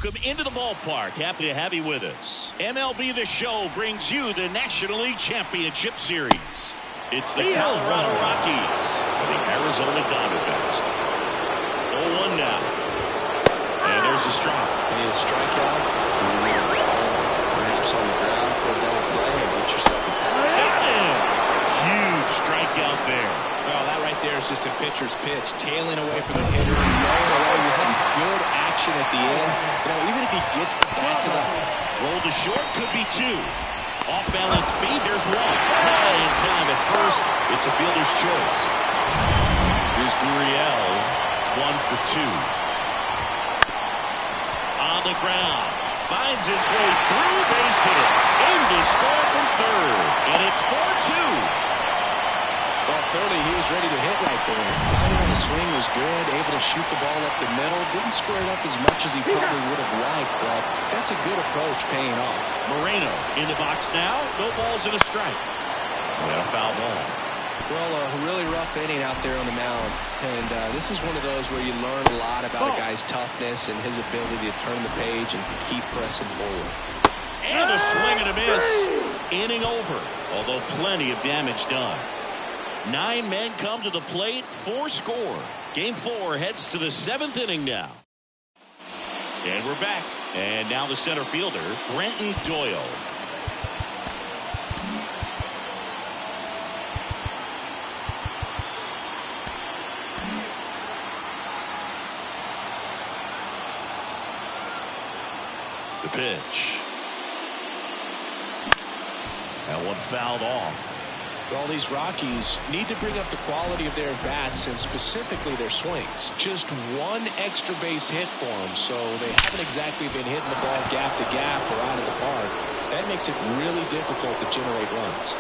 welcome into the ballpark. Happy to have you with us. MLB The Show brings you the National League Championship Series. It's the Colorado Rockies and the Arizona Diamondbacks. 0-1 now. And there's a strike. A strikeout. Perhaps on the ground for a double play and get yourself a Got him. Huge strikeout there. Well, that right there is just a pitcher's pitch. Tailing away from the hitter, rolling away with some good action at the end. You know, even if he gets the bat to the roll to short, could be two. Off balance speed, there's one. Not in time at first. It's a fielder's choice. Here's Gurriel, 1 for 2. On the ground, finds his way through, base hit, in to score from third, and it's 4-2. Well, clearly he was ready to hit right there. Timing on the swing was good, able to shoot the ball up the middle. Didn't square it up as much as he probably would have liked, but that's a good approach paying off. Moreno in the box now. No balls and a strike. And a foul ball. Well, a really rough inning out there on the mound. And this is one of those where you learn a lot about a guy's toughness and his ability to turn the page and keep pressing forward. And a swing and a miss. Inning over, although plenty of damage done. 9 men come to the plate, 4 score. Game 4 heads to the 7th inning now. And we're back. And now the center fielder, Brenton Doyle. The pitch. That one fouled off. Well, these Rockies need to bring up the quality of their bats and specifically their swings. Just one extra base hit for them, so they haven't exactly been hitting the ball gap to gap or out of the park. That makes it really difficult to generate runs.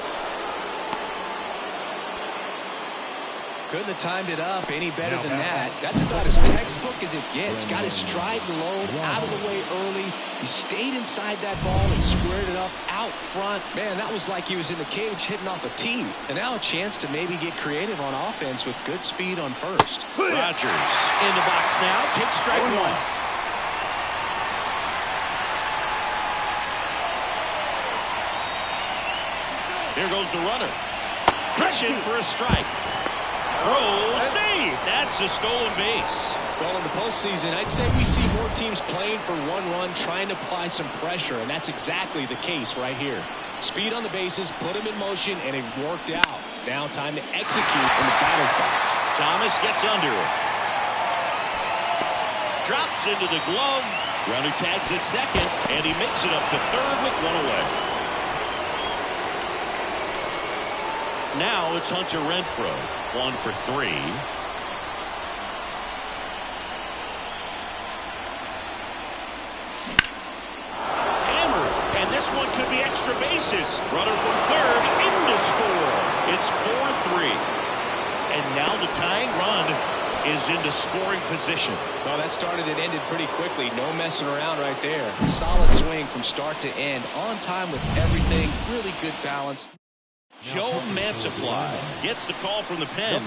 Couldn't have timed it up any better than that. That's about as textbook as it gets. Got his stride low, out of the way early. He stayed inside that ball and squared it up out front. Man, that was like he was in the cage hitting off a tee. And now a chance to maybe get creative on offense with good speed on first. Rogers in the box now. Takes strike one. Here goes the runner. Pushing for a strike. Throw, save. That's a stolen base. Well, in the postseason, I'd say we see more teams playing for one run, trying to apply some pressure, and that's exactly the case right here. Speed on the bases, put him in motion, and it worked out. Now time to execute in the batter's box. Thomas gets under it. Drops into the glove. Runner tags at second, and he makes it up to third with one away. Now it's Hunter Renfroe, 1 for 3. Hammered, and this one could be extra bases. Runner from third in to score. It's 4-3. And now the tying run is into scoring position. Well, that started and ended pretty quickly. No messing around right there. Solid swing from start to end. On time with everything. Really good balance. Joe Mantiply gets the call from the pen.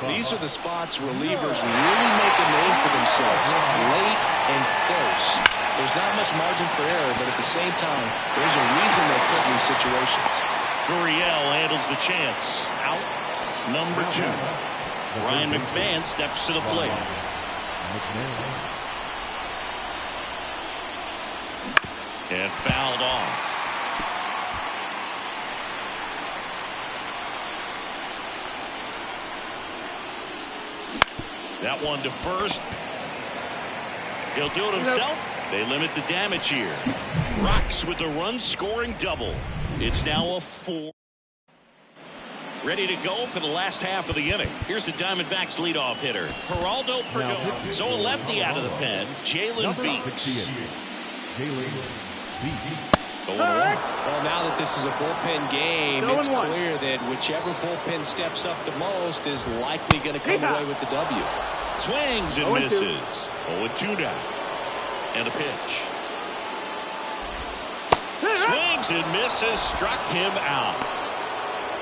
These are the spots relievers really make a name for themselves. Late and close. There's not much margin for error, but at the same time, there's a reason they're put in these situations. Gurriel handles the chance. Out, number 2. Ryan McMahon steps to the plate. And fouled off. That one to first. He'll do it himself. They limit the damage here. Rocks with a run-scoring double. It's now a 4. Ready to go for the last half of the inning. Here's the Diamondbacks leadoff hitter, Geraldo Perdomo. So a lefty out of the pen, Jalen Beeks. Well, now that this is a bullpen game, it's clear that whichever bullpen steps up the most is likely going to come away with the W. Swings and misses. 0-2 now. And a pitch. Swings and misses. Struck him out.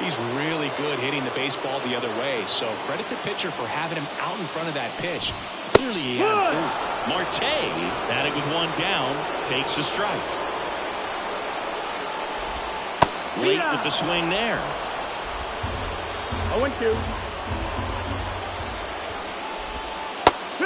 He's really good hitting the baseball the other way, so credit the pitcher for having him out in front of that pitch. Clearly he had food. Marte, batting with one down, takes a strike. Late with the swing there. 0-2.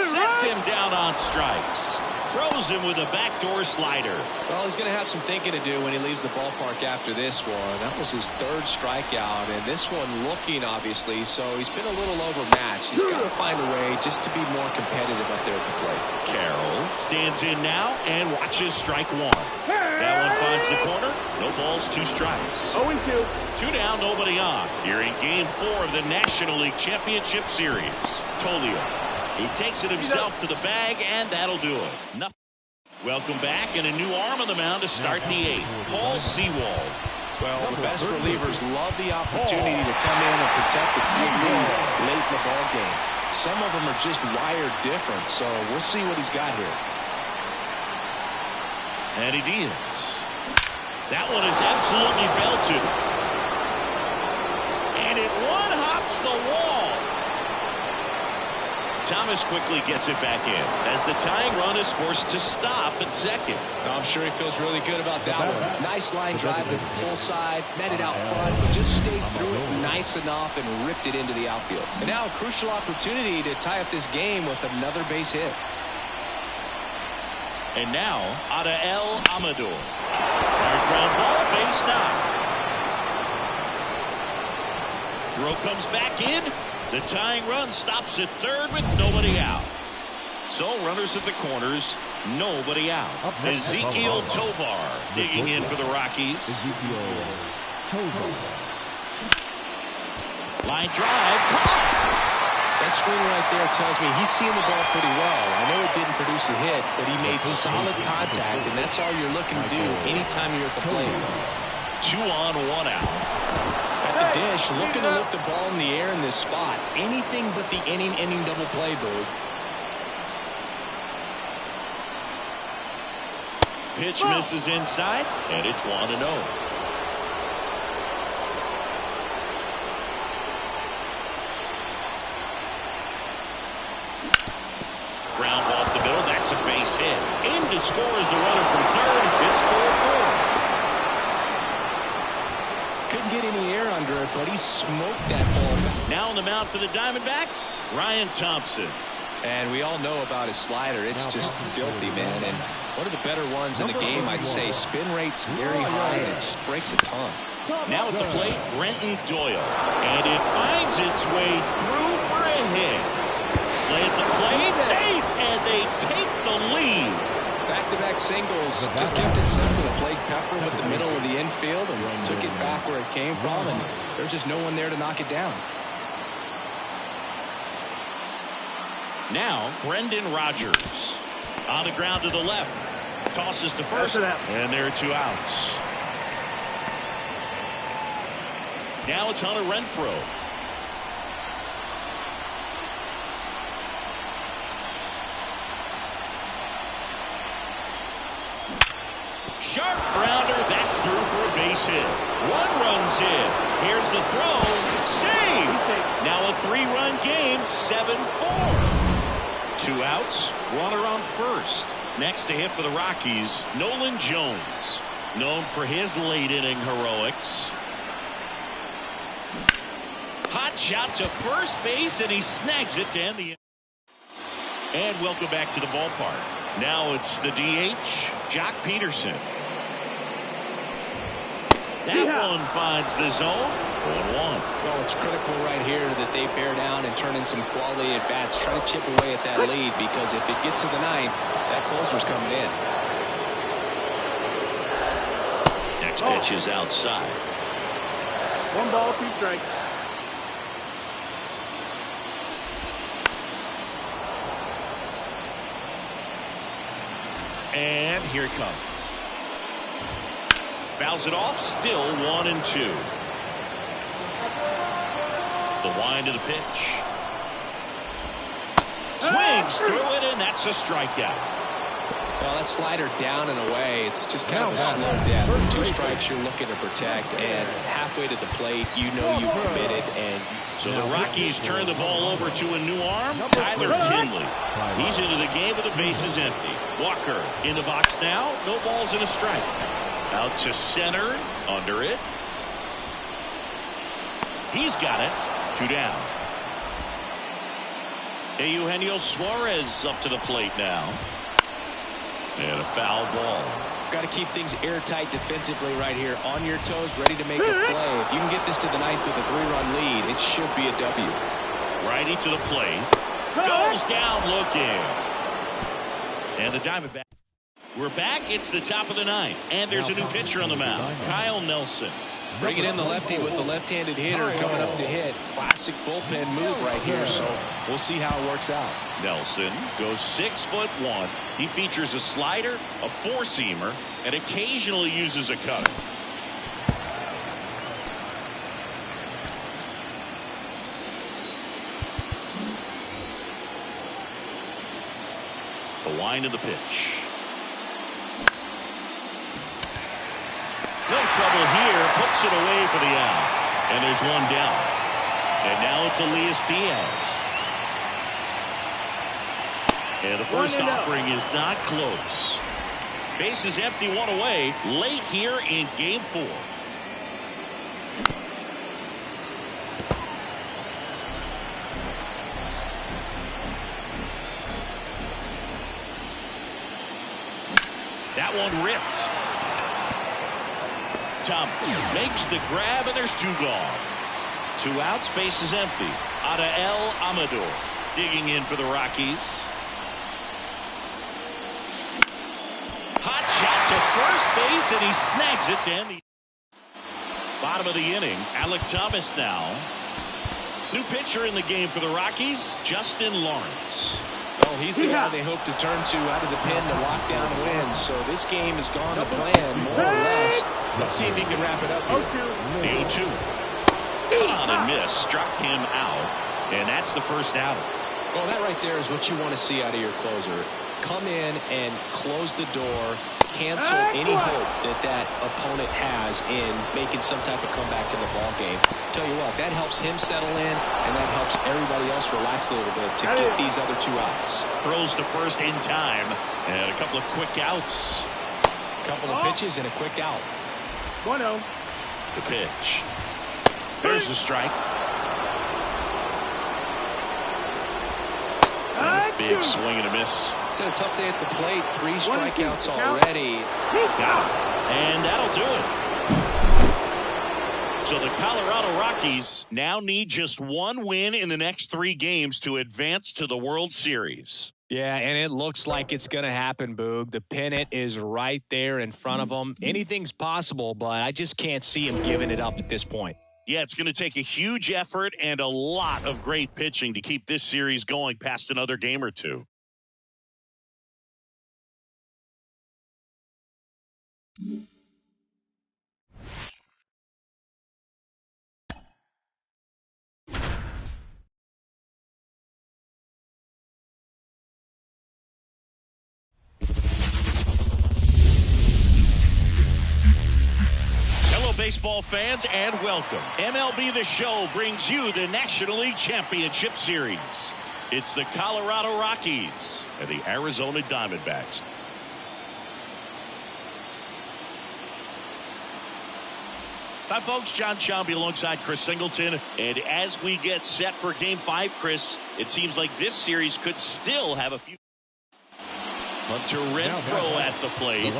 Sets him down on strikes. Throws him with a backdoor slider. Well, he's going to have some thinking to do when he leaves the ballpark after this one. That was his third strikeout, and this one looking, obviously, so he's been a little overmatched. He's got to find a way just to be more competitive up there at the plate. Carroll stands in now and watches strike one. That one finds the corner. No balls, 2 strikes. 0-2. 2 down, nobody on. Here in Game 4 of the National League Championship Series. Tolio. He takes it himself to the bag, and that'll do it. Nothing. Welcome back, and a new arm on the mound to start the 8th. Paul Sewald. Well, the best relievers love the opportunity to come in and protect the tight lead late in the ball game. Some of them are just wired different, so we'll see what he's got here. Eddie Diaz. That one is absolutely belted. And it one-hops the wall. Thomas quickly gets it back in as the tying run is forced to stop at second. I'm sure he feels really good about that one. Nice line drive to the pull side, met it out front, but just stayed through it nice enough and ripped it into the outfield. And now a crucial opportunity to tie up this game with another base hit. And now, Adael Amador. Hard ground ball, base knock. Throw comes back in. The tying run stops at third with nobody out. So runners at the corners, nobody out. Ezequiel Tovar digging in for the Rockies. Line drive. That swing right there tells me he's seeing the ball pretty well. I know it didn't produce a hit, but he made solid contact, and that's all you're looking to do anytime you're at the plate. 2 on, 1 out. At the dish, looking to lift the ball in the air in this spot. Anything but the inning double play, Bird. Pitch misses inside, and it's 1-0. Ground ball up the middle. That's a base hit. In to score is the runner from third. It's 4-4. Couldn't get any air under it, but he smoked that ball back. Now on the mound for the Diamondbacks, Ryan Thompson. And we all know about his slider. It's just filthy, man. And one of the better ones in the game, I'd say. Spin rate's very high, and it just breaks a ton. Now at the plate, Brenton Doyle. And it finds its way through for a hit. Play at the plate, safe, and they take the lead. Back-to-back singles, just kept it simple. Played Pepper with the middle of the infield and took it back where it came from, and there's just no one there to knock it down. Now, Brendan Rodgers. On the ground to the left. Tosses to first, and there are 2 outs. Now it's Hunter Renfroe. Sharp grounder, that's through for a base hit. 1 run's in. Here's the throw. Save! Now a 3-run game, 7-4. 2 outs, runner on first. Next to hit for the Rockies, Nolan Jones. Known for his late inning heroics. Hot shot to first base, and he snags it to end the inning. And welcome back to the ballpark. Now it's the DH, Jock Peterson. That one finds the zone. 1-1. Well, it's critical right here that they bear down and turn in some quality at bats. Try to chip away at that lead, because if it gets to the 9th, that closer's coming in. Next pitch is outside. 1 ball, 2 strikes. And here it comes. Fouls it off, still 1-2. The wind to the pitch. Swings through it, and that's a strikeout. Well, that slider down and away, it's just kind of a slow death. 2 strikes you're looking to protect, and halfway to the plate, you know you've committed. And so the Rockies turn the ball over to a new arm, Tyler Kinley. He's into the game with the bases empty. Walker in the box now. No balls and a strike. Out to center, under it. He's got it. 2 down. Eugenio Suarez up to the plate now. And a foul ball. Got to keep things airtight defensively right here. On your toes, ready to make a play. If you can get this to the 9th with a 3-run lead, it should be a W. Righty to the plate. Goes down looking. And the Diamondback. We're back. It's the top of the 9th. And there's a new pitcher on the mound. Kyle Nelson. Bringing in the lefty with the left-handed hitter coming up to hit. Classic bullpen move right here, so we'll see how it works out. Nelson goes 6'1". He features a slider, a four-seamer, and occasionally uses a cutter. The wind of the pitch. No trouble here, puts it away for the out. And there's 1 down. And now it's Elias Diaz. And the first offering is not close. Base is empty, 1 away, late here in game 4. That one ripped. Thomas makes the grab, and there's 2 gone. 2 outs, base is empty. Adael Amador digging in for the Rockies. Hot shot to first base, and he snags it to end the bottom of the inning. Alec Thomas now. New pitcher in the game for the Rockies, Justin Lawrence. Oh, he's the guy they hope to turn to out of the pen to lock down wins. So this game has gone to plan, more or less. Let's see if he can wrap it up here. The 0-2. Cut on and miss. Struck him out. And that's the first out. Well, that right there is what you want to see out of your closer. Come in and close the door. Cancel any hope that opponent has in making some type of comeback in the ball game. Tell you what, that helps him settle in, and that helps everybody else relax a little bit to get these other 2 outs. Throws to first in time, and a couple of quick outs. Couple of pitches and a quick out. 1-0. The pitch. There's the strike. Big swing and a miss. It's been a tough day at the plate. 3 strikeouts already. Got it. And that'll do it. So the Colorado Rockies now need just 1 win in the next 3 games to advance to the World Series. Yeah, and it looks like it's going to happen, Boog. The pennant is right there in front of them. Anything's possible, but I just can't see him giving it up at this point. Yeah, it's going to take a huge effort and a lot of great pitching to keep this series going past another game or 2. Baseball fans, and welcome. MLB The Show brings you the National League Championship Series. It's the Colorado Rockies and the Arizona Diamondbacks. Hi, folks. John Schaumby alongside Chris Singleton. And as we get set for Game 5, Chris, it seems like this series could still have a few. Hunter Renfroe at the plate.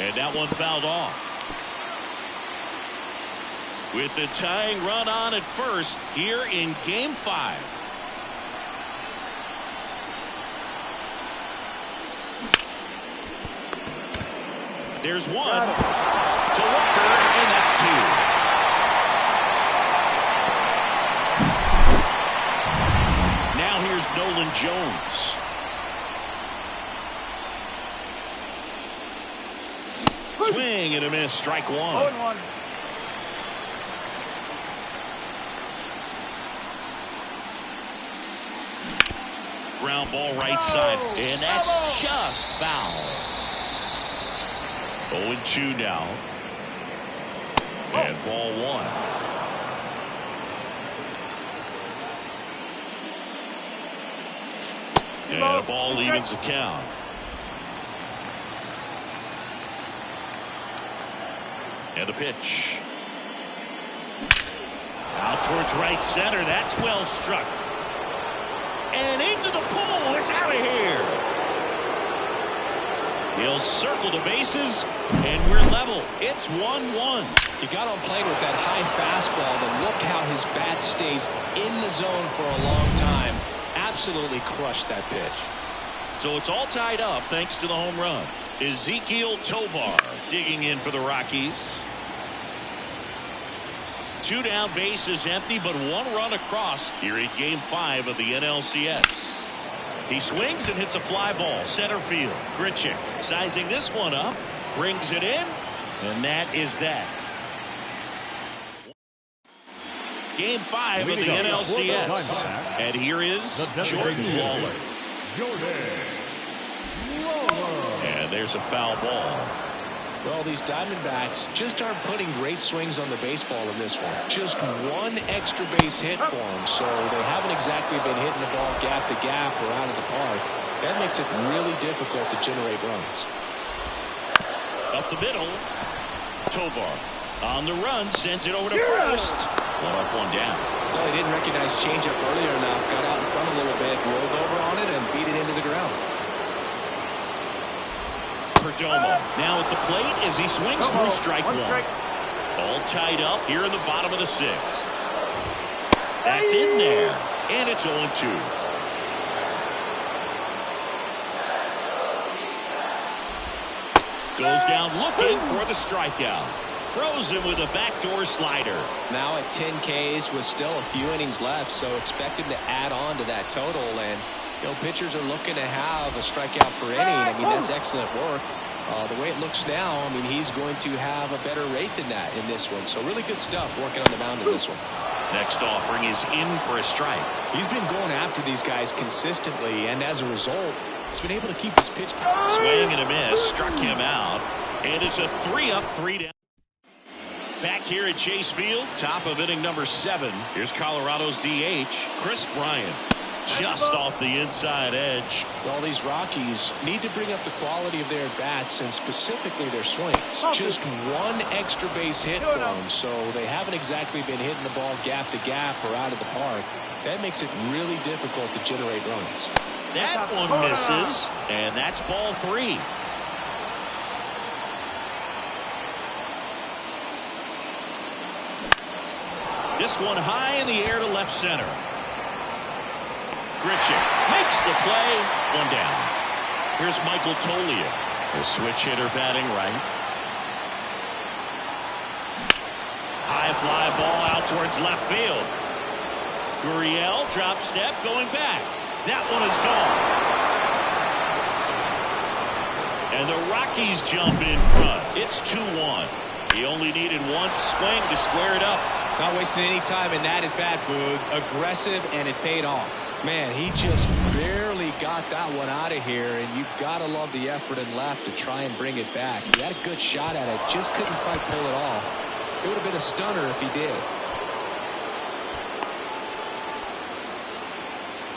And that one fouled off. With the tying run on at first here in Game 5. There's one to Walker, and that's 2. Now here's Nolan Jones. Swing and a miss, strike 1. 0-1. ground ball right side. And that's just foul. 0-2 now. And ball one. And a ball evens the count. And a pitch. Out towards right center. That's well struck. And into the pool. It's out of here. He'll circle the bases, and we're level. It's 1-1. He got on plane with that high fastball, and look how his bat stays in the zone for a long time. Absolutely crushed that pitch. So it's all tied up thanks to the home run. Ezequiel Tovar digging in for the Rockies. 2 down, bases empty, but 1 run across here in Game 5 of the NLCS. He swings and hits a fly ball center field. Grichuk sizing this one up, brings it in, and that is that. Game 5 of the NLCS, and here is Jordan Lawler. And there's a foul ball. Well, these Diamondbacks just aren't putting great swings on the baseball in this one. Just 1 extra base hit for them, so they haven't exactly been hitting the ball gap to gap or out of the park. That makes it really difficult to generate runs. Up the middle, Tovar on the run, sends it over to first. 1 up, 1 down. Well, he didn't recognize changeup earlier enough, got out in front a little bit, rolled over on it, and beat it into the ground. Perdomo now at the plate as he swings through strike 1. All tied up here in the bottom of the 6th. That's in there, and it's 0-2. Goes down looking for the strikeout. Frozen with a backdoor slider. Now at 10 Ks with still a few innings left, so expect him to add on to that total. And pitchers are looking to have a strikeout per inning. I mean, that's excellent work. The way it looks now, I mean, he's going to have a better rate than that in this one. So really good stuff working on the mound in this one. Next offering is in for a strike. He's been going after these guys consistently, and as a result, he's been able to keep his pitch count. Swing and a miss, struck him out, and it's a 3 up, 3 down. Back here at Chase Field, top of inning number 7. Here's Colorado's DH, Chris Bryant. Just off the inside edge. Well, these Rockies need to bring up the quality of their bats and specifically their swings. Just 1 extra base hit for them, so they haven't exactly been hitting the ball gap to gap or out of the park. That makes it really difficult to generate runs. That one misses, and that's ball 3. This one high in the air to left center. Grichuk makes the play. 1 down. Here's Michael Toglia, the switch hitter batting right. High fly ball out towards left field. Gurriel drop step going back. That one is gone. And the Rockies jump in front. It's 2-1. He only needed 1 swing to square it up. Not wasting any time in that at bat, Boog. Aggressive, and it paid off. Man, he just barely got that one out of here, and you've got to love the effort and left to try and bring it back. He had a good shot at it, just couldn't quite pull it off. It would have been a stunner if he did.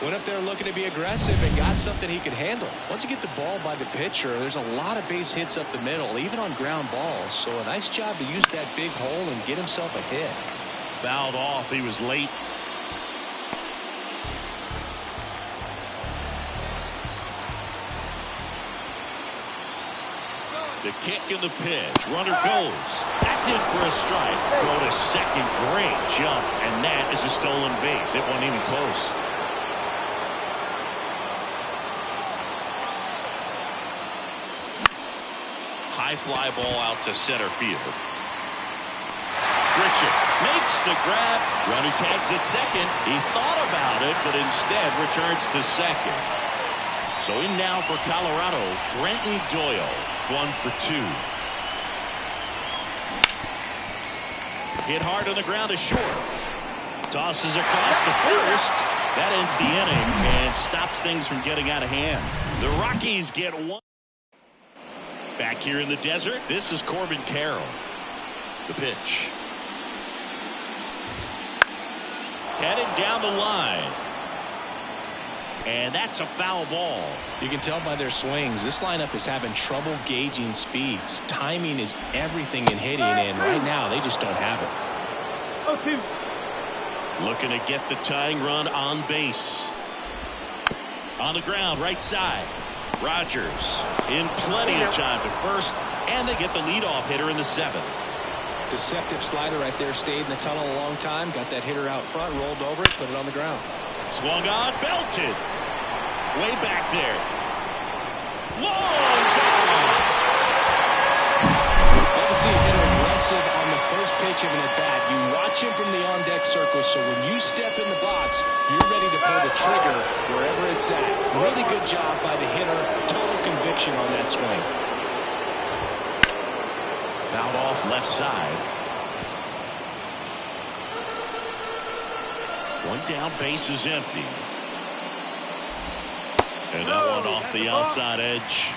Went up there looking to be aggressive and got something he could handle. Once you get the ball by the pitcher, there's a lot of base hits up the middle, even on ground balls. So a nice job to use that big hole and get himself a hit. Fouled off. He was late. The kick and the pitch. Runner goes. That's in for a strike. Go to second. Great jump. And that is a stolen base. It wasn't even close. High fly ball out to center field. Grichuk makes the grab. Runner tags at second. He thought about it, but instead returns to second. So in now for Colorado, Brenton Doyle. 1 for 2. Hit hard on the ground to short. Tosses across to first. That ends the inning and stops things from getting out of hand. The Rockies get one. Back here in the desert, this is Corbin Carroll. The pitch. Headed down the line. And that's a foul ball. You can tell by their swings, this lineup is having trouble gauging speeds. Timing is everything in hitting, and right now they just don't have it. Looking to get the tying run on base. On the ground, right side. Rogers in plenty of time to first, and they get the leadoff hitter in the seventh. Deceptive slider right there, stayed in the tunnel a long time, got that hitter out front, rolled over it, put it on the ground. Swung on, belted. Way back there. Long ball. Love to see a hitter aggressive on the first pitch of an at-bat. You watch him from the on-deck circle, so when you step in the box, you're ready to pull the trigger wherever it's at. Really good job by the hitter. Total conviction on that swing. Fouled off left side. One down, base is empty. And that one off the outside edge.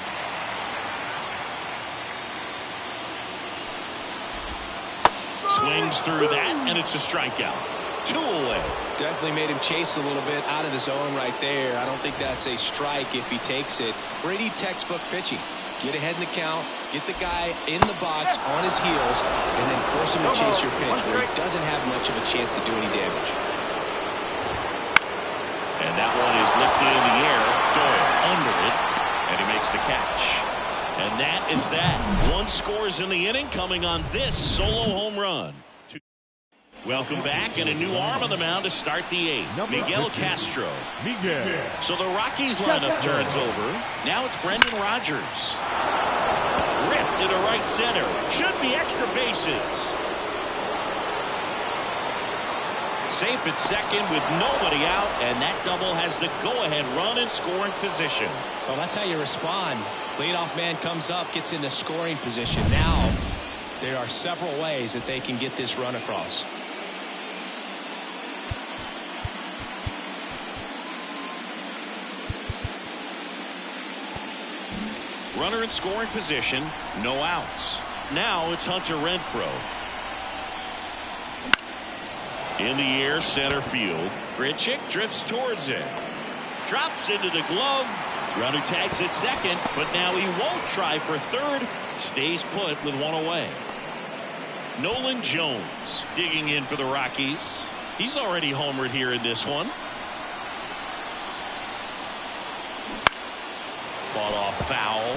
Swings through that, and it's a strikeout. 2 away. Definitely made him chase a little bit out of the zone right there. I don't think that's a strike if he takes it. Pretty textbook pitching. Get ahead in the count, get the guy in the box on his heels, and then force him to chase your pitch where he doesn't have much of a chance to do any damage. And that one is lifted in the air. Doyle under it, and he makes the catch. And that is that. 1 scores in the inning coming on this solo home run. Welcome back, and a new arm on the mound to start the 8th. Miguel Castro. So the Rockies lineup turns over. Now it's Brendan Rodgers. Ripped into right center. Should be extra bases. Safe at second with nobody out, and that double has the go-ahead run in scoring position. Well, that's how you respond. Leadoff man comes up, gets into scoring position. Now, there are several ways that they can get this run across. Runner in scoring position, no outs. Now it's Hunter Renfroe. In the air, center field. Grichuk drifts towards it. Drops into the glove. Runner tags at second, but now he won't try for third. Stays put with 1 away. Nolan Jones digging in for the Rockies. He's already homered here in this one. Fought off foul.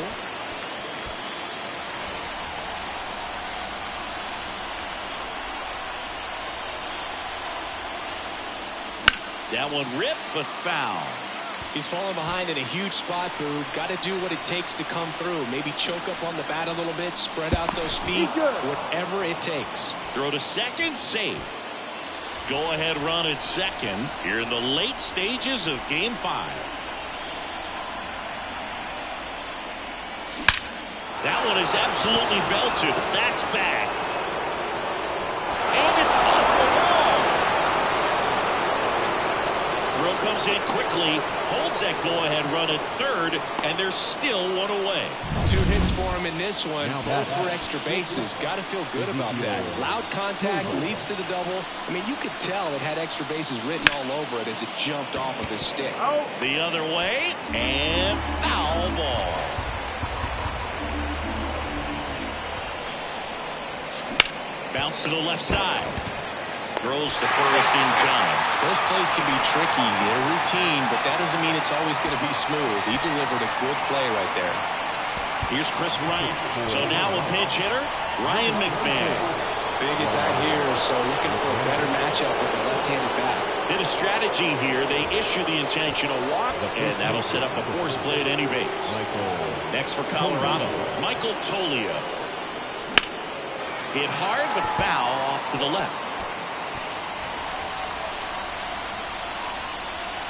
That one ripped, but foul. He's falling behind in a huge spot, Boo. Got to do what it takes to come through. Maybe choke up on the bat a little bit, spread out those feet, whatever it takes. Throw to second, safe. Go ahead run at second here in the late stages of Game 5. That one is absolutely belted. That's back. And it's off the wall. Throw comes in quickly, holds that go-ahead run at third, and there's still 1 away. 2 hits for him in this one, both for extra bases. Got to feel good about that. Loud contact leads to the double. I mean, you could tell it had extra bases written all over it as it jumped off of his stick. The other way, and foul ball. Bounce to the left side. Throws to first in time. Those plays can be tricky. They're routine, but that doesn't mean it's always going to be smooth. He delivered a good play right there. Here's Chris Bryant. So now a pinch hitter, Ryan McMahon. Big at bat here, so looking for a better matchup with the left-handed bat. Did a strategy here. They issue the intentional walk, and that'll set up a force play at any base. Next for Colorado, Michael Toglia. Hit hard, but foul off to the left.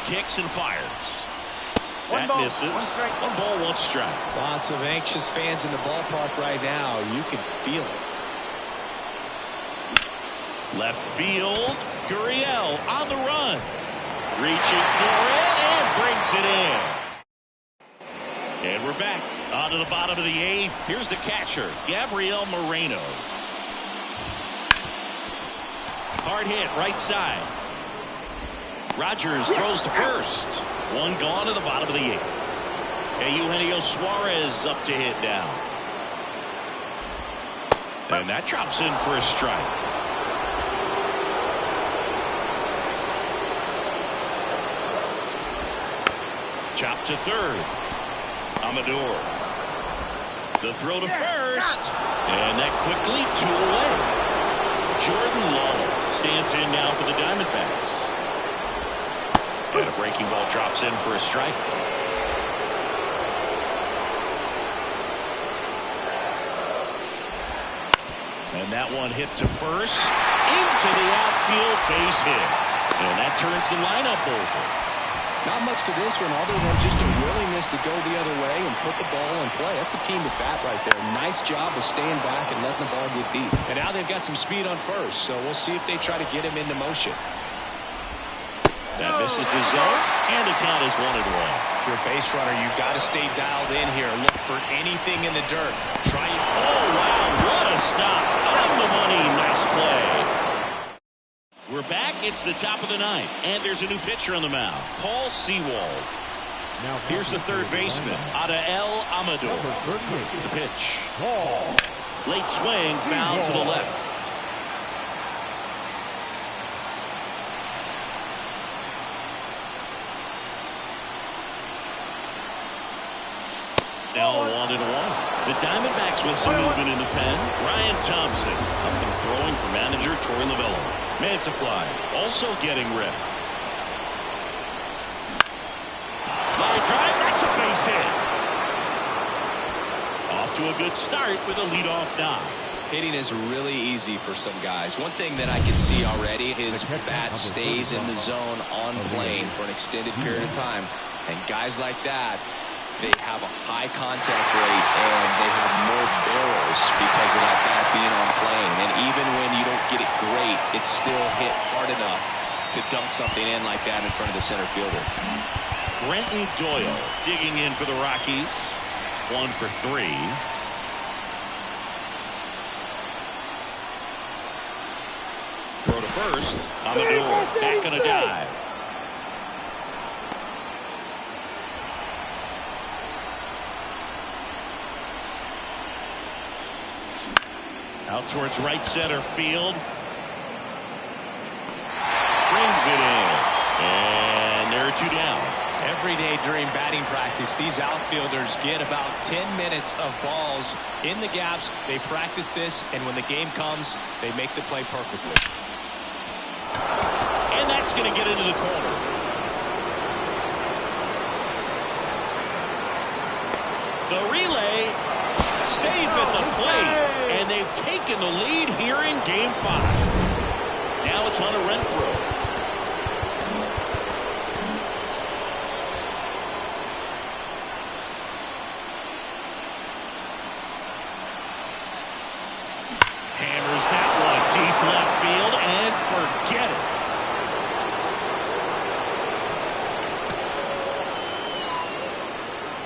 Kicks and fires. That misses. 1 ball, 1 strike. Lots of anxious fans in the ballpark right now. You can feel it. Left field. Gurriel on the run. Reaching for it and brings it in. And we're back onto the bottom of the 8th. Here's the catcher, Gabriel Moreno. Hard hit, right side. Rogers throws to first. One gone to the bottom of the 8th. And Eugenio Suarez up to hit now. And that drops in for a strike. Chop to third. Amador. The throw to first. And that quickly 2 away. Jordan Lawler stands in now for the Diamondbacks. And a breaking ball drops in for a strike. And that one hit to first. Into the outfield, base hit. And that turns the lineup over. Not much to this one other than just a willingness to go the other way and put the ball in play. That's a team at bat right there. Nice job of staying back and letting the ball get deep. And now they've got some speed on first, so we'll see if they try to get him into motion. That misses the zone, and the count is 1-1. If you're a base runner, you've got to stay dialed in here. Look for anything in the dirt. Try it. Oh, wow, what a stop. On the money, nice play. We're back. It's the top of the 9th, and there's a new pitcher on the mound, Paul Sewald. Now here's the third baseman, Adael Amador. The pitch. Late swing, foul to the left. Now 1-1. The Diamondbacks with some movement in the pen. Ryan Thompson up and throwing for manager Torey Lovullo. Manta fly also getting ready. Line drive, that's a base hit. Off to a good start with a leadoff knock. Hitting is really easy for some guys. One thing that I can see already, his bat stays in the zone on plane for an extended period of time. And guys like that, they have a high contact rate and they have more barrels because of that bat being on plane. And even when you don't get it great, it's still hit hard enough to dunk something in like that in front of the center fielder. Brenton Doyle digging in for the Rockies. 1 for 3. Throw to first. Amador back on a dive. Out towards right center field. Brings it in. And there are 2 down. Every day during batting practice, these outfielders get about 10 minutes of balls in the gaps. They practice this, and when the game comes, they make the play perfectly. And that's going to get into the corner. The relay, safe at the plate. And they've taken the lead here in Game 5. Now it's Hunter Renfroe. Hammers that one deep left field and forget it.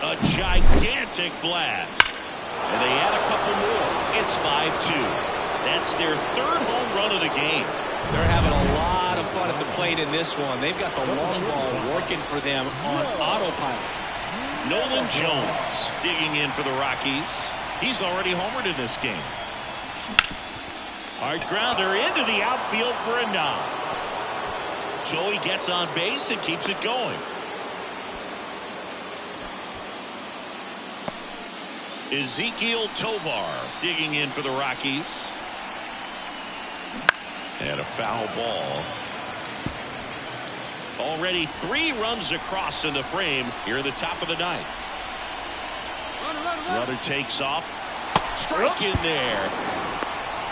A gigantic blast. And they add a couple more. It's 5-2. That's their 3rd home run of the game. They're having a lot of fun at the plate in this one. They've got the long ball working for them on autopilot. Nolan Jones digging in for the Rockies. He's already homered in this game. Hard grounder into the outfield for a knock. Joey gets on base and keeps it going. Ezekiel Tovar digging in for the Rockies. And a foul ball. Already 3 runs across in the frame here at the top of the 9th. Runner takes off. Strike in there.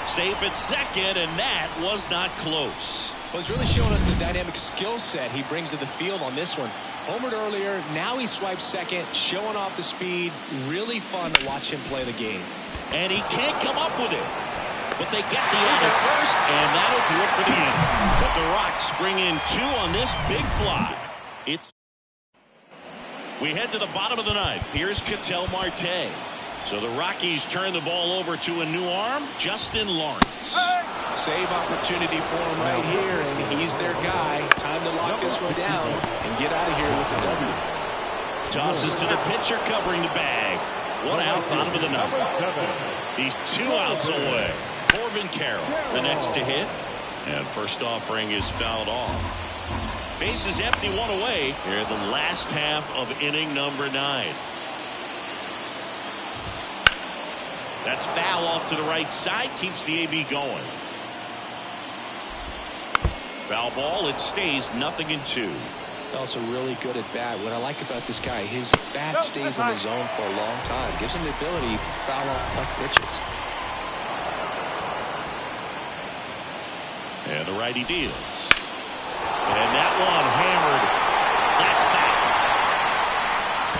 Safe at second, and that was not close. Well, he's really showing us the dynamic skill set he brings to the field on this one. Homered earlier, now he swipes second, showing off the speed. Really fun to watch him play the game. And he can't come up with it. but they get the out at first, and that'll do it for the inning. But the Rocks bring in 2 on this big fly. We head to the bottom of the ninth. Here's Ketel Marte. So the Rockies turn the ball over to a new arm, Justin Lawrence. Save opportunity for him right here, and he's their guy. Time to lock this one down and get out of here with the W. Tosses to the pitcher covering the bag. 1 out, bottom of the ninth. He's 2 outs away. Corbin Carroll, the next to hit. And first offering is fouled off. Bases empty, 1 away. Here in the last half of inning number 9. That's foul off to the right side. Keeps the AB going. Foul ball. It stays 0-2. Also really good at bat. What I like about this guy, his bat stays in the zone for a long time. Gives him the ability to foul off tough pitches. And the righty deals. And that one hammered. That's back.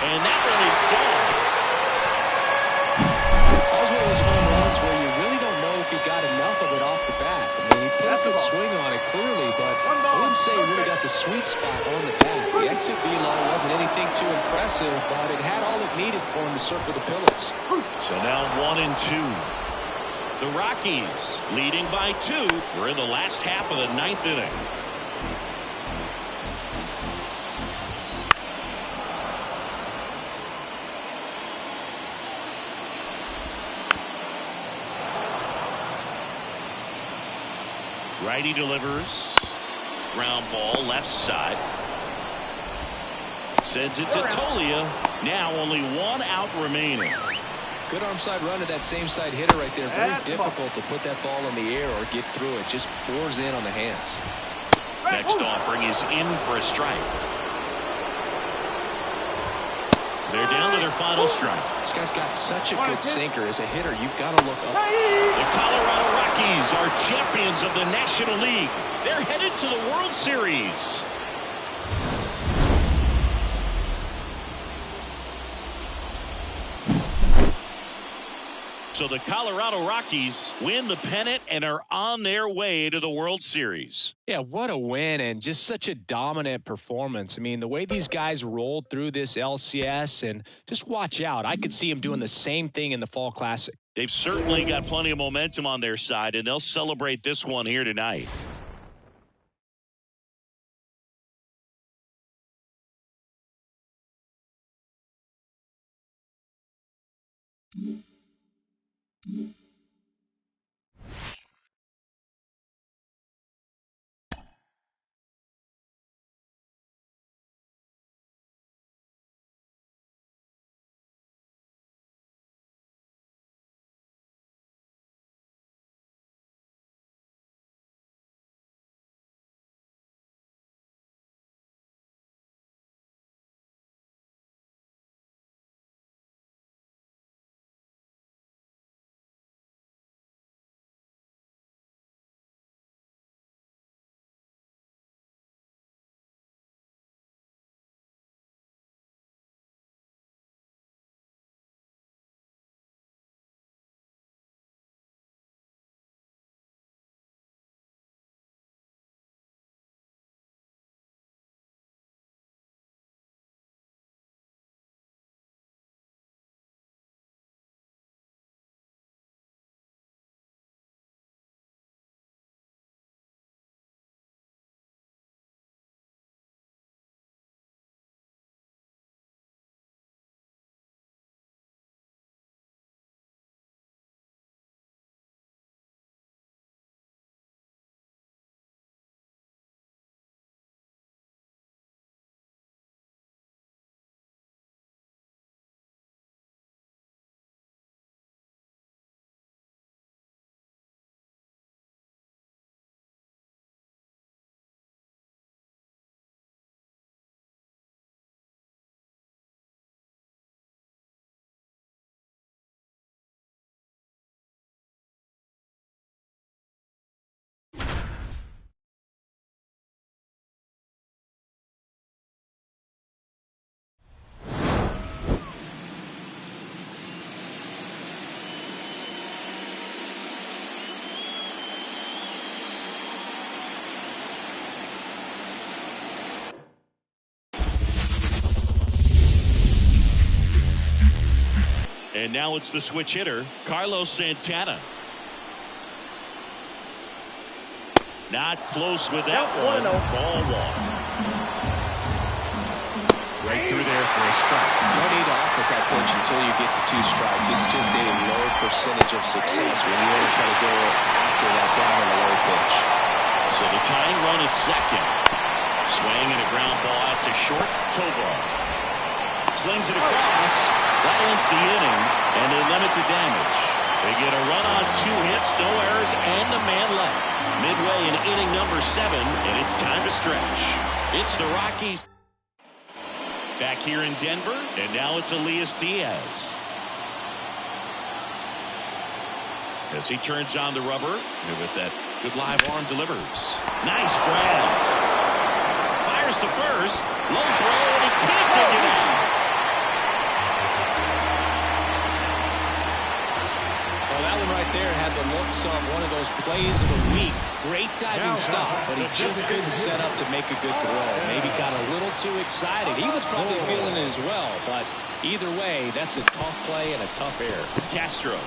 And that one is gone. That was one of those home runs where you really don't know if he got enough of it off the bat. I mean, he put a good swing on it clearly, but I wouldn't say he really got the sweet spot on the bat. The exit velo wasn't anything too impressive, but it had all it needed for him to circle the pillows. So now 1-2. The Rockies leading by 2. We're in the last half of the 9th inning. Righty delivers. Ground ball left side. Sends it to Tolia. Now only 1 out remaining. Good arm side run to that same side hitter right there. Very difficult to put that ball in the air or get through it. Just pours in on the hands. Next offering is in for a strike. They're down to their final strike. This guy's got such a good sinker. As a hitter, you've got to look up. The Colorado Rockies are champions of the National League. They're headed to the World Series. So the Colorado Rockies win the pennant and are on their way to the World Series. Yeah, what a win and just such a dominant performance. I mean, the way these guys rolled through this LCS, and just watch out. I could see them doing the same thing in the Fall Classic. They've certainly got plenty of momentum on their side, and they'll celebrate this one here tonight. now it's the switch hitter, Carlos Santana. Not close with that one. Ball one. Right through there for a strike. No need to off with that pitch until you get to 2 strikes. It's just a low percentage of success when you want to try to go after that down in a low pitch. So the tying run at second. Swing and a ground ball out to short. Tovar slings it across. That ends the inning, and they limit the damage. They get a run on 2 hits, no errors, and a man left. Midway in inning number 7, and it's time to stretch. It's the Rockies back here in Denver, and now it's Elias Diaz. As he turns on the rubber, and with that good live arm delivers. Nice grab. Fires to first. Low throw, and he can't take it out. Well, that one right there had the looks of one of those plays of the week. Great diving stop, but he just couldn't set up to make a good throw. Maybe got a little too excited. He was probably feeling it as well, but either way, that's a tough play and a tough error. Castro.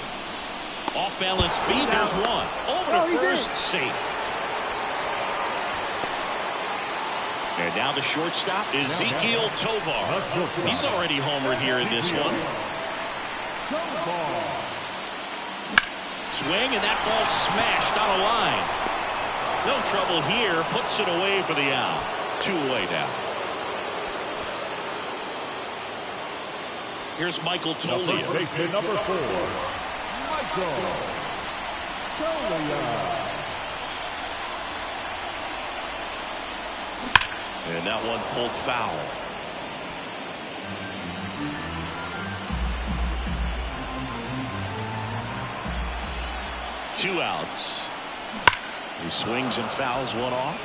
Off-balance speed, there's one. Over to first, safe. And now the shortstop, Ezequiel Tovar. He's already homered here in this one. Swing, and that ball smashed on a line. No trouble here. Puts it away for the out. 2 away now. Here's Michael Toglia. Number 4, Michael Toglia. And that one pulled foul. Two outs. He swings and fouls one off.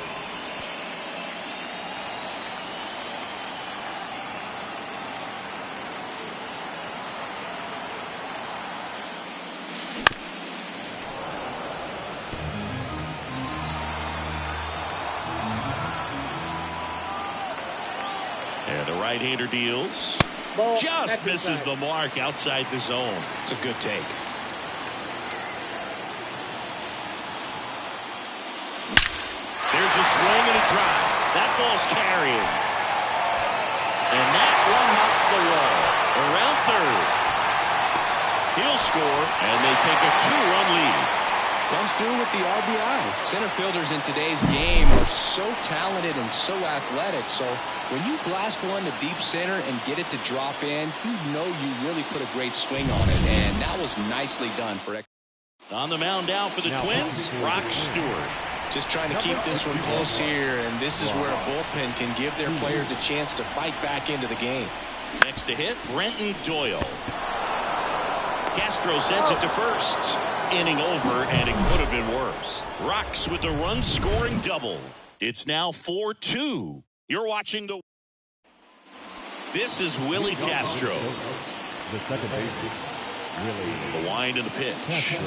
And the right-hander deals. Just misses the mark outside the zone. It's a good take. There's a swing and a drive. That ball's carrying. And that one knocks the wall. Around third. He'll score, and they take a 2-run lead. Comes through with the RBI. Center fielders in today's game are so talented and so athletic. So when you blast one to deep center and get it to drop in, you know you really put a great swing on it. And that was nicely done for it. On the mound now for the Twins, Brock Stewart. Just trying to keep this one close here, and this is where a bullpen can give their players a chance to fight back into the game. Next to hit, Brenton Doyle. Castro sends it to first. Inning over, and it could have been worse. Rocks with the run-scoring double. It's now 4-2. You're watching the... This is Willie Castro. The second baseman, Willie. The wind and the pitch. Castro.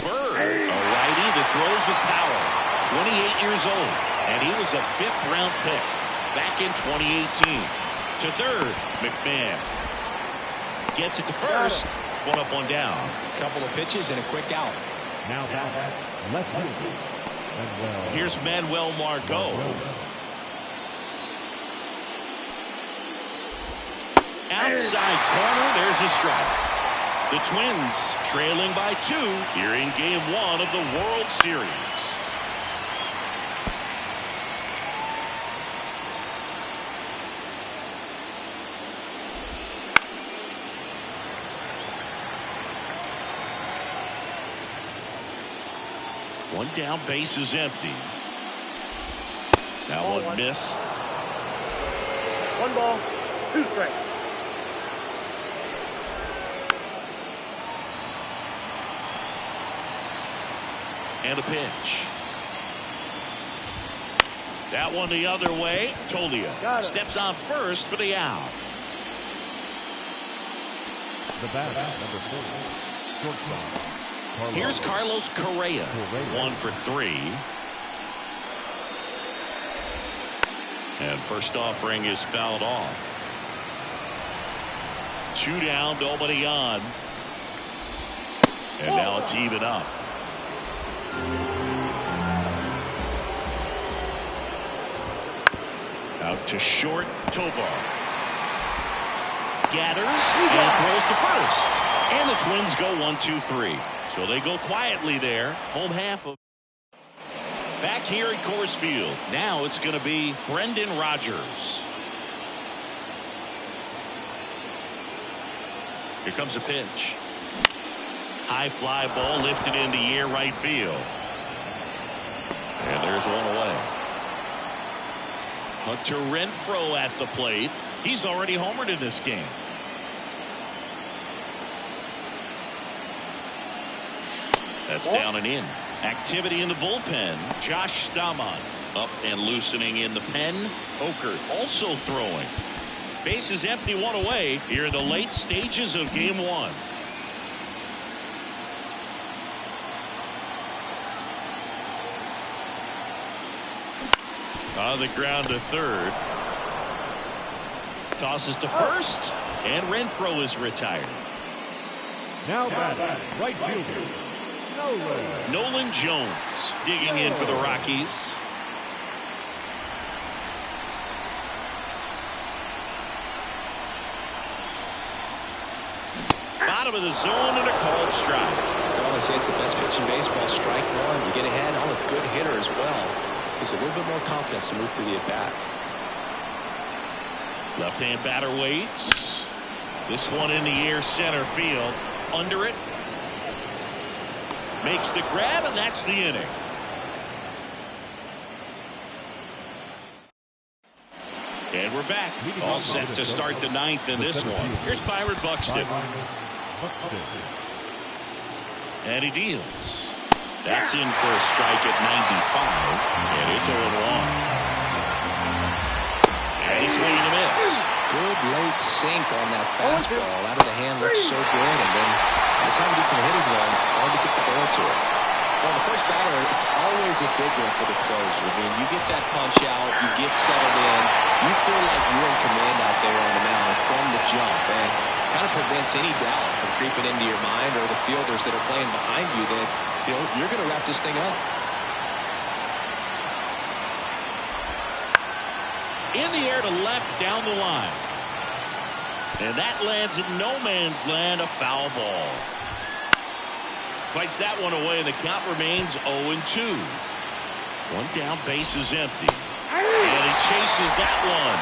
Bird, a righty that throws with power. 28 years old, and he was a 5th-round pick back in 2018. To third, McMahon. Gets it to first. One up, one down. A couple of pitches and a quick out. Now back, left field. Here's Manuel Margot. Outside corner, there's a strike. The Twins trailing by 2 here in Game 1 of the World Series. One down, base is empty. That one missed. 1 ball, 2 strikes. And a pitch. That one the other way. Toglia steps on first for the out. The bat, number 4, shortstop. Here's Carlos Correa. 1 for 3. And first offering is fouled off. 2 down, nobody on. And now it's even up. Out to short, Tovar. Gathers and throws to first. And the Twins go 1-2-3. So they go quietly there. Home half of. Back here at Coors Field. Now it's going to be Brendan Rodgers. Here comes a pitch. High fly ball lifted into the air right field. And there's one away. Hunter Renfroe at the plate. He's already homered in this game. That's down and in. Activity in the bullpen. Josh Staumont up and loosening in the pen. Okert also throwing. Bases empty, one away here in the late stages of game 1. On the ground to third. Tosses to first. And Renfroe is retired. Now batting, right fielder, Nolan Jones digging in for the Rockies. Bottom of the zone and a called strike. Well, I say it's the best pitch in baseball. Strike one. You get ahead on a good hitter as well. Gives a little bit more confidence to move through the at-bat. Left-hand batter waits. This one in the air center field. Under it. Makes the grab, and that's the inning. And we're back. All set to start the 9th in this one. Here's Byron Buxton. And he deals. That's in for a strike at 95. And it's 0-1. And a swing and a miss. Good late sink on that fastball. Out of the hand looks so good. And then by the time he gets in the hitting zone, hard to get the ball to it. Well, the first batter, it's always a big one for the closer. I mean, you get that punch out, you get settled in, you feel like you're in command out there on the mound from the jump, and kind of prevents any doubt from creeping into your mind or the fielders that are playing behind you that, you know, you're going to wrap this thing up. In the air to left down the line. And that lands in no man's land, a foul ball. Fights that one away, and the count remains 0-2. One down, base is empty. And he chases that one.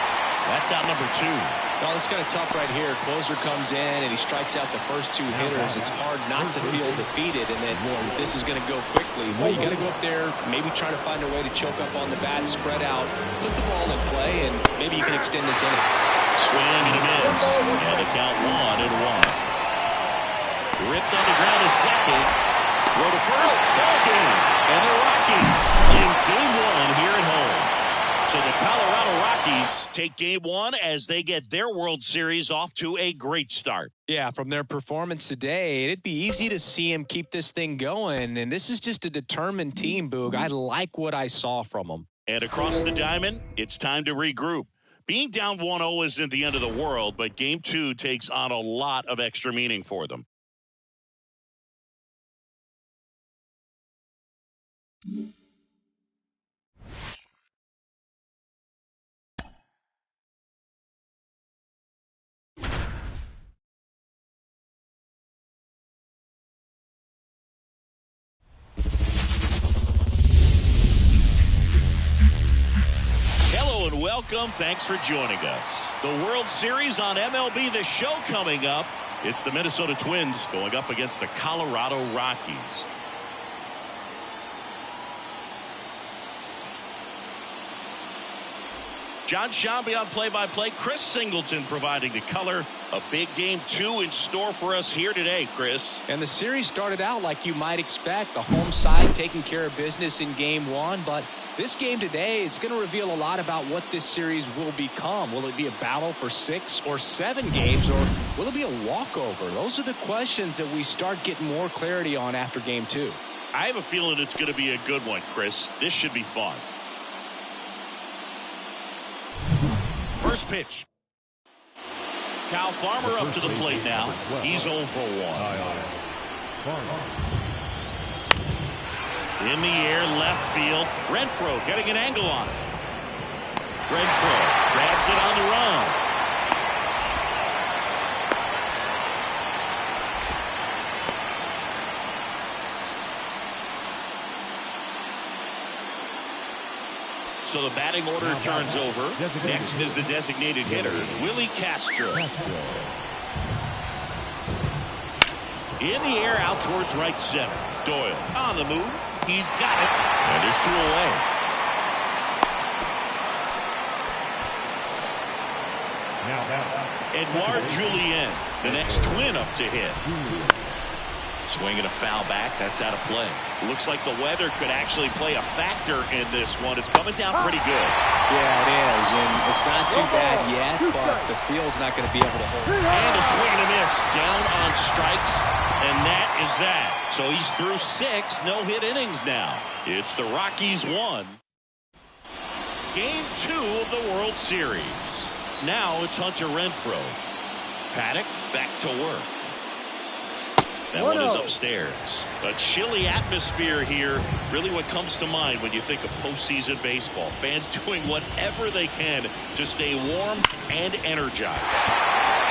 That's out number 2. Well, it's kind of tough right here. Closer comes in, and he strikes out the first 2 hitters. It's hard not to feel defeated, and then this is going to go quickly. Well, you got to go up there, maybe try to find a way to choke up on the bat, spread out, put the ball in play, and maybe you can extend this inning. Swing and a miss. And the count 1-1. Ripped on the ground to second. Throw to first. Ball game. And the Rockies in game 1 here at home. So the Colorado Rockies take game 1 as they get their World Series off to a great start. Yeah, from their performance today, it'd be easy to see him keep this thing going. And this is just a determined team, Boog. I like what I saw from them. And across the diamond, it's time to regroup. Being down 1-0 isn't the end of the world, but game 2 takes on a lot of extra meaning for them. Hello and welcome. Thanks for joining us. The World Series on MLB The Show coming up. It's the Minnesota Twins going up against the Colorado Rockies. John Shambi on play-by-play. Chris Singleton providing the color. A big game 2 in store for us here today, Chris. And the series started out like you might expect. The home side taking care of business in game 1. But this game today is going to reveal a lot about what this series will become. Will it be a battle for 6 or 7 games, or will it be a walkover? Those are the questions that we start getting more clarity on after game 2. I have a feeling it's going to be a good one, Chris. This should be fun. First pitch. Kyle Farmer up to the plate now. He's 0 for 1. In the air, left field. Renfroe getting an angle on it. Renfroe grabs it on the run. So the batting order turns over. Next is the designated hitter, Willie Castro. In the air, out towards right center. Doyle on the move. He's got it. And there's 2 away. Edouard Julien, the next Twin up to hit. Swinging a foul back. That's out of play. Looks like the weather could actually play a factor in this one. It's coming down pretty good. Yeah, it is. And it's not too bad yet, but the field's not going to be able to hold. And a swing and a miss. Down on strikes. And that is that. So he's through 6 no-hit innings now. It's the Rockies 1. Game 2 of the World Series. Now it's Hunter Renfroe. Paddock back to work. That one is upstairs. A chilly atmosphere here. Really what comes to mind when you think of postseason baseball. Fans doing whatever they can to stay warm and energized.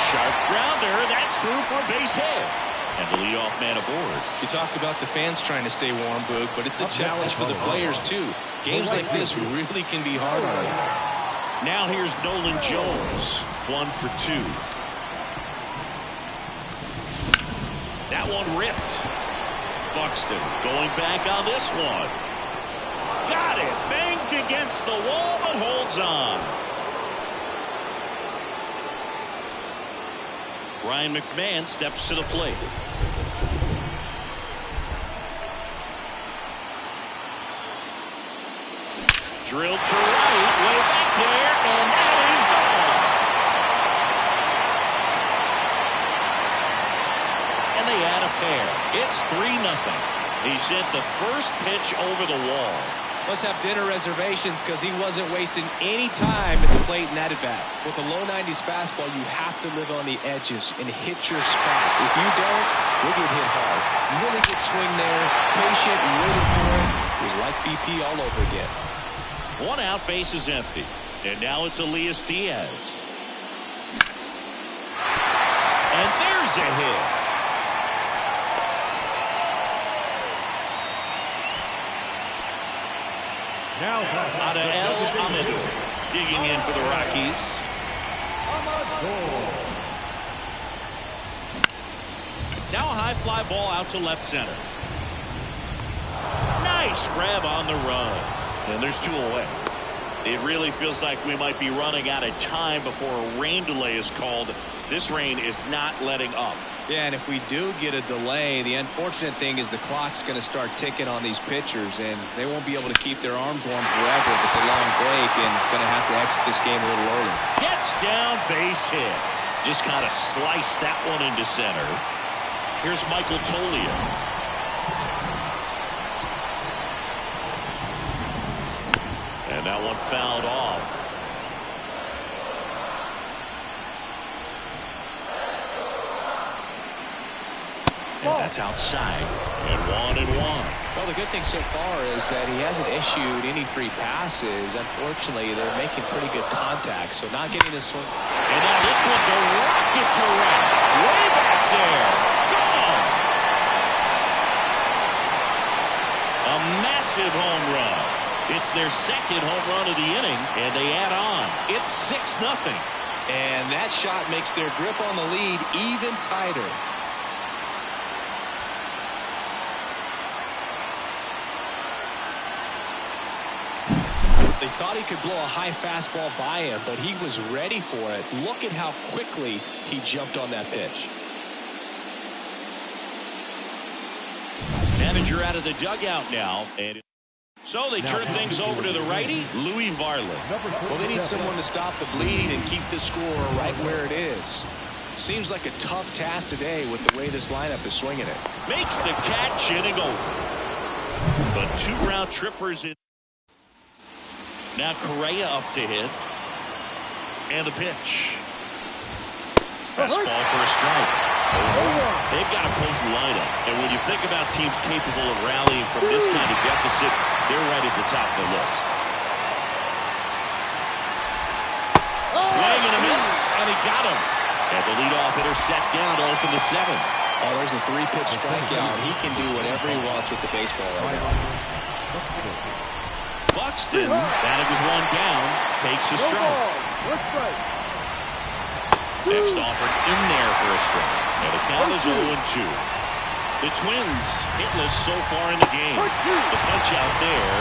Sharp grounder. That's through for a base hit. And the leadoff man aboard. You talked about the fans trying to stay warm, Boog, but it's a challenge for the players, too. Games like this really can be hard on you. Now here's Nolan Jones. 1 for 2. That one ripped. Buxton going back on this one. Got it. Bangs against the wall, but holds on. Ryan McMahon steps to the plate. Drilled to right, way back there, and that is gone. And they add a pair. It's 3-0. He sent the first pitch over the wall. Must have dinner reservations because he wasn't wasting any time at the plate in that at-bat. With a low 90s fastball, you have to live on the edges and hit your spots. If you don't, you'll get hit hard. Really good swing there, patient, waiting for it. It was like BP all over again. 1 out, base is empty. And now it's Elias Diaz. And there's a hit. Now, Adael Amador digging in for the Rockies. Now a high fly ball out to left center. Nice grab on the run. And there's 2 away. It really feels like we might be running out of time before a rain delay is called. This rain is not letting up. Yeah, and if we do get a delay, the unfortunate thing is the clock's going to start ticking on these pitchers, and they won't be able to keep their arms warm forever if it's a long break, and going to have to exit this game a little early. Gets down, base hit. Just kind of sliced that one into center. Here's Michael Toglia. And that one fouled off. And that's outside. And 1-1. Well, the good thing so far is that he hasn't issued any free passes. Unfortunately, they're making pretty good contact, so not getting this one. And now this one's a rocket to right. Way back there. Gone. A massive home run. It's their second home run of the inning, and they add on. It's 6-0. And that shot makes their grip on the lead even tighter. They thought he could blow a high fastball by him, but he was ready for it. Look at how quickly he jumped on that pitch. Manager out of the dugout now. And so they turn things over to the righty, Louis Varland. Well, they need someone to stop the bleed and keep the score right where it is. Seems like a tough task today with the way this lineup is swinging it. Makes the catch, inning over. But 2 round trippers in. Now Correa up to hit. And the pitch. Fastball for a strike. They've got a potent lineup. And when you think about teams capable of rallying from this kind of deficit, they're right at the top of the list. Swing and a miss, and he got him. And the leadoff hitter set down to open the 7th. Oh, there's a 3-pitch strikeout. He can do whatever he wants with the baseball right now. Buxton, batted with one down, takes a strike. Next offered in there for a strike. And the count is 0-2. The Twins hitless so far in the game. The punch out there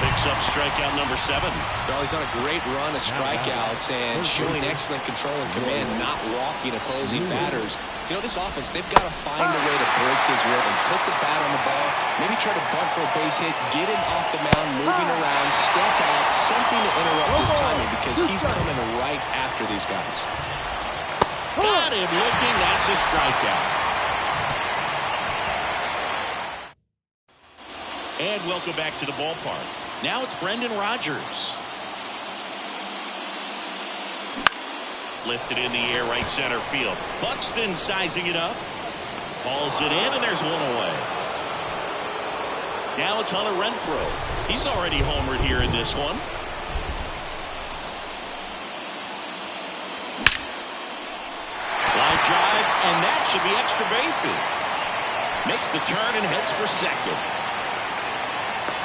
picks up strikeout number 7. Well, he's on a great run of strikeouts and showing excellent control and command, not walking opposing batters. You know, this offense, they've got to find a way to break his rhythm, put the bat on the ball, maybe try to bunt for a base hit, get him off the mound, moving around, step out, something to interrupt his timing because he's coming right after these guys. Got him looking. That's a strikeout. And welcome back to the ballpark. Now it's Brendan Rodgers. Lifted in the air, right center field. Buxton sizing it up. Balls it in, and there's one away. Now it's Hunter Renfroe. He's already homered here in this one. Line drive, and that should be extra bases. Makes the turn and heads for second.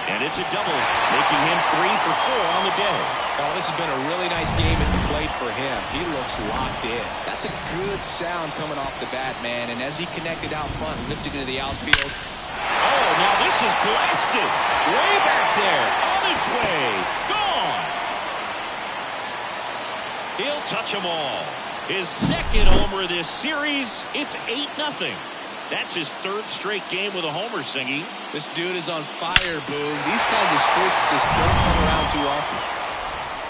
And it's a double, making him 3 for 4 on the day. Oh, this has been a really nice game at the plate for him. He looks locked in. That's a good sound coming off the bat, man. And as he connected out front, lifted into the outfield. Oh, now this is blasted. Way back there. On its way. Gone. He'll touch them all. His second homer of this series. It's 8-0. That's his 3rd straight game with a homer, Singy. This dude is on fire, Boog. These kinds of streaks just don't come around too often.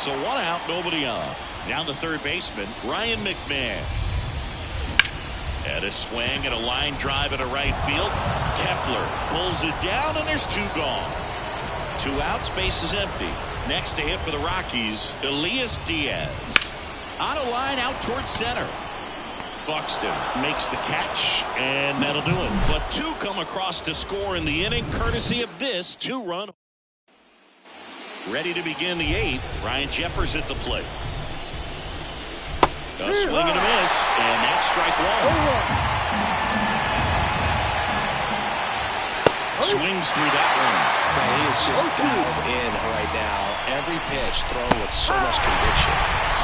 So 1 out, nobody on. Now the third baseman, Ryan McMahon. And a swing and a line drive at a right field. Kepler pulls it down, and there's 2 gone. 2 outs, base is empty. Next to hit for the Rockies, Elias Diaz. On a line out towards center. Buxton makes the catch, and that'll do it. But 2 come across to score in the inning, courtesy of this 2-run. Ready to begin the 8th. Ryan Jeffers at the plate. A swing and a miss, and that's strike 1. Swings through that one. Man, he is just dialed in right now. Every pitch thrown with so much conviction.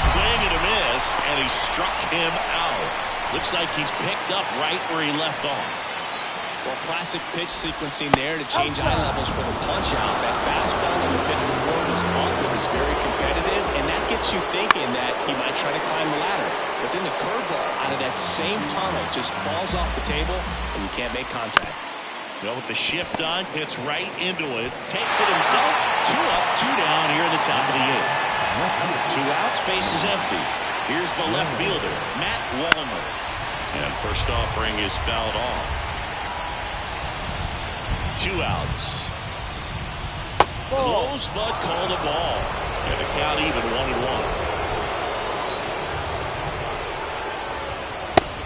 Swing and a miss, and he struck him out. Looks like he's picked up right where he left off. Well, classic pitch sequencing there to change eye levels for the punch out. That fastball and the pitch before was up. It was very competitive, and that gets you thinking that he might try to climb the ladder. But then the curveball out of that same tunnel just falls off the table, and you can't make contact. Well, with the shift on, hits right into it. Takes it himself. 2 up, 2 down here in the top of the 8th. 2 outs, base is empty. Here's the left fielder, Matt Wallner. And first offering is fouled off. 2 outs. Close, but called a ball. And the count even 1-1.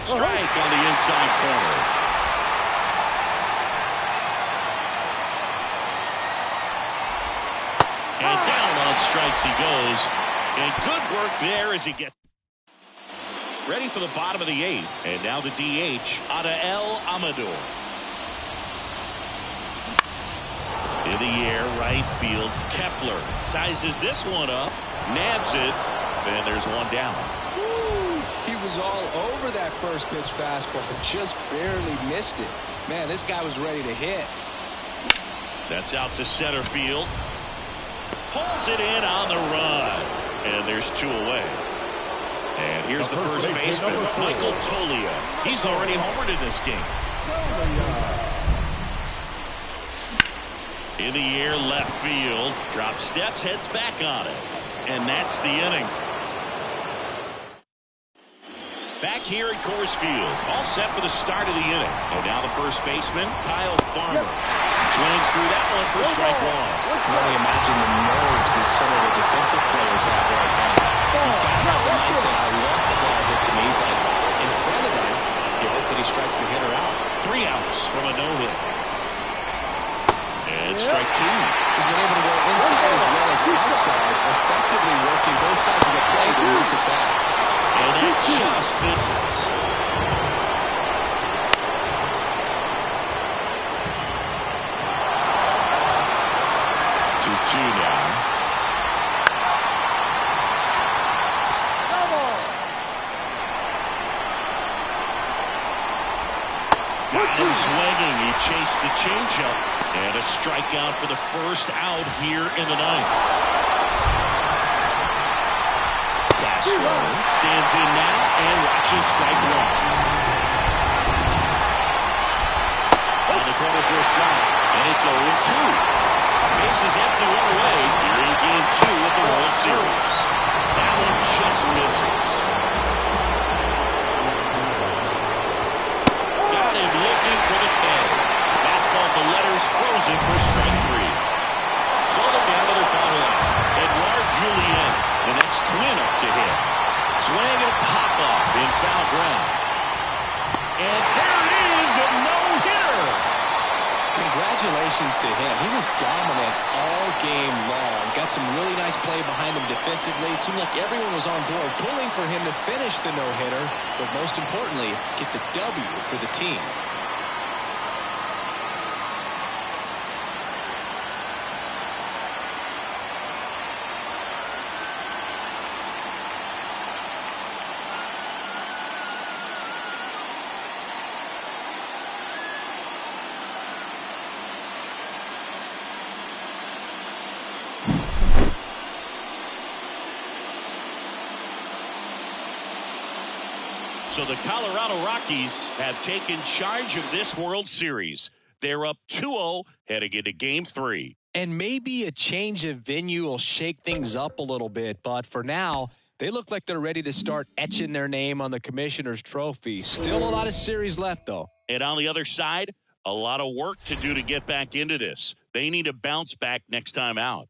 Strike on the inside corner. And down on strikes he goes. And good work there as he gets ready for the bottom of the 8th. And now the DH, Adael Amador. In the air, right field. Kepler sizes this one up, nabs it, and there's 1 down. Woo, he was all over that first pitch fastball, just barely missed it. Man, this guy was ready to hit. That's out to center field. Pulls it in on the run. And there's 2 away. And here's the first baseman, Michael Toglia. He's already homered in this game. In the air, left field. Drop steps, heads back on it. And that's the inning. Back here at Coors Field. All set for the start of the inning. And now the first baseman, Kyle Farmer. Swings through that one for strike 1. I can only imagine the nerves that some of the defensive players have right now. You got to have the mindset, I want the ball hit to me, but in he strikes the hitter out. 3 outs from a no-hit. And strike 2. He's been able to go inside as well as outside, effectively working both sides of the plate to miss it back. And that just misses. 2-2 now. Got him swinging. He chased the changeup. And a strikeout for the first out here in the ninth. Castro stands in now and watches strike 1. On the corner for a strike. And it's 0-2. Bases empty, 1 away here in Game 2 of the World Series. That one just misses. Got him looking for the K. Fastball to letters, frozen for strike 3. So they're down to their final out. Edouard Julien, the next twin up to hit. Swing and pop off in foul ground. And there it is, a no-hitter. Congratulations to him. He was dominant all game long. Got some really nice play behind him defensively. It seemed like everyone was on board, pulling for him to finish the no-hitter, but most importantly, get the W for the team. So the Colorado Rockies have taken charge of this World Series. They're up 2-0 heading into Game 3. And maybe a change of venue will shake things up a little bit, but for now, they look like they're ready to start etching their name on the Commissioner's Trophy. Still a lot of series left, though. And on the other side, a lot of work to do to get back into this. They need to bounce back next time out.